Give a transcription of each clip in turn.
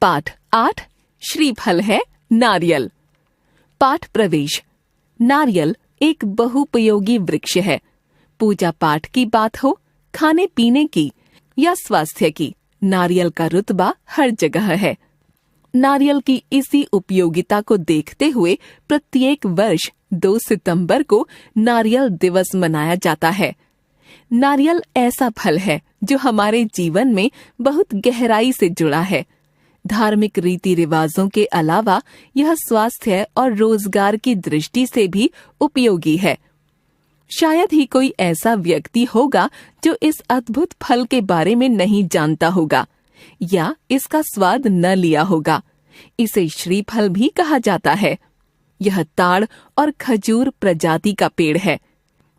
पाठ 8 श्रीफल है नारियल। पाठ प्रवेश। नारियल एक बहुपयोगी वृक्ष है। पूजा पाठ की बात हो, खाने पीने की या स्वास्थ्य की, नारियल का रुतबा हर जगह है। नारियल की इसी उपयोगिता को देखते हुए प्रत्येक वर्ष 2 सितंबर को नारियल दिवस मनाया जाता है। नारियल ऐसा फल है जो हमारे जीवन में बहुत गहराई से जुड़ा है। धार्मिक रीति रिवाजों के अलावा यह स्वास्थ्य और रोजगार की दृष्टि से भी उपयोगी है। शायद ही कोई ऐसा व्यक्ति होगा जो इस अद्भुत फल के बारे में नहीं जानता होगा या इसका स्वाद न लिया होगा। इसे श्रीफल भी कहा जाता है। यह ताड़ और खजूर प्रजाति का पेड़ है।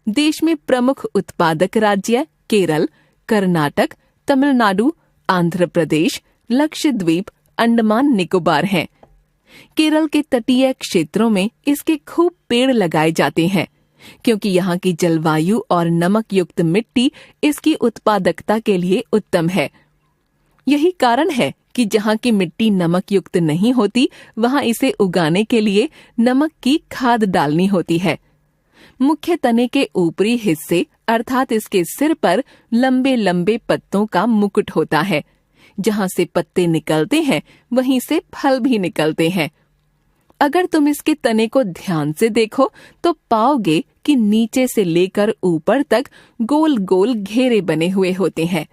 देश में प्रमुख उत्पादक राज्य केरल, कर्नाटक, तमिलनाडु, आंध्र प्रदेश, लक्षद्वीप, अंडमान निकोबार हैं। केरल के तटीय क्षेत्रों में इसके खूब पेड़ लगाए जाते हैं क्योंकि यहाँ की जलवायु और नमक युक्त मिट्टी इसकी उत्पादकता के लिए उत्तम है। यही कारण है कि जहाँ की मिट्टी नमक युक्त नहीं होती, वहाँ इसे उगाने के लिए नमक की खाद डालनी होती है। मुख्य तने के ऊपरी हिस्से अर्थात इसके सिर पर लंबे लंबे पत्तों का मुकुट होता है। जहाँ से पत्ते निकलते हैं वहीं से फल भी निकलते हैं। अगर तुम इसके तने को ध्यान से देखो तो पाओगे कि नीचे से लेकर ऊपर तक गोल गोल घेरे बने हुए होते हैं,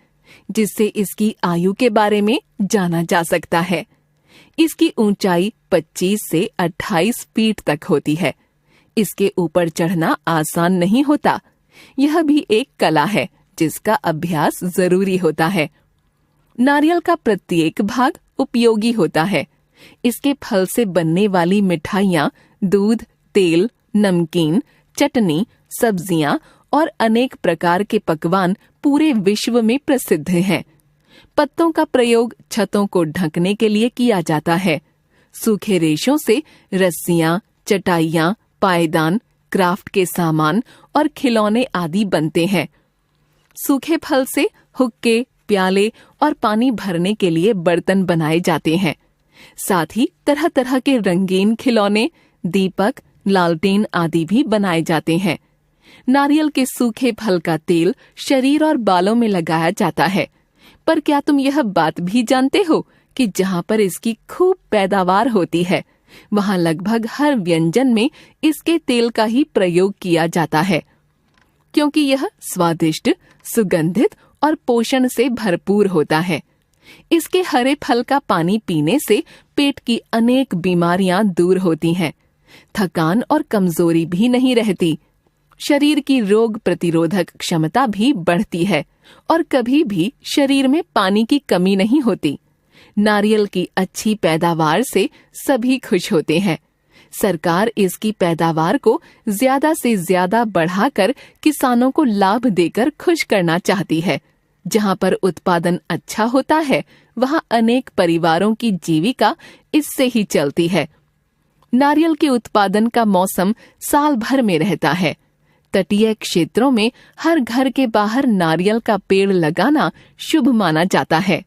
जिससे इसकी आयु के बारे में जाना जा सकता है। इसकी ऊंचाई 25 से 28 फीट तक होती है। इसके ऊपर चढ़ना आसान नहीं होता। यह भी एक कला है जिसका अभ्यास जरूरी होता है। नारियल का प्रत्येक भाग उपयोगी होता है। इसके फल से बनने वाली मिठाइयाँ, दूध, तेल, नमकीन, चटनी, सब्जियां और अनेक प्रकार के पकवान पूरे विश्व में प्रसिद्ध हैं। पत्तों का प्रयोग छतों को ढकने के लिए किया जाता है। सूखे रेशों से रस्सियां, चटाइयां, पायदान, क्राफ्ट के सामान और खिलौने आदि बनते हैं। सूखे फल से हुक्के, प्याले और पानी भरने के लिए बर्तन बनाए जाते हैं। साथ ही तरह तरह के रंगीन खिलौने, दीपक, लालटेन आदि भी बनाए जाते हैं। नारियल के सूखे फल का तेल शरीर और बालों में लगाया जाता है। पर क्या तुम यह बात भी जानते हो कि जहाँ पर इसकी खूब पैदावार होती है, वहाँ लगभग हर व्यंजन में इसके तेल का ही प्रयोग किया जाता है, क्योंकि यह स्वादिष्ट, सुगंधित और पोषण से भरपूर होता है। इसके हरे फल का पानी पीने से पेट की अनेक बीमारियां दूर होती हैं। थकान और कमजोरी भी नहीं रहती। शरीर की रोग प्रतिरोधक क्षमता भी बढ़ती है और कभी भी शरीर में पानी की कमी नहीं होती। नारियल की अच्छी पैदावार से सभी खुश होते हैं। सरकार इसकी पैदावार को ज्यादा से ज्यादा बढ़ाकर किसानों को लाभ देकर खुश करना चाहती है। जहाँ पर उत्पादन अच्छा होता है, वहाँ अनेक परिवारों की जीविका इससे ही चलती है। नारियल के उत्पादन का मौसम साल भर में रहता है। तटीय क्षेत्रों में हर घर के बाहर नारियल का पेड़ लगाना शुभ माना जाता है।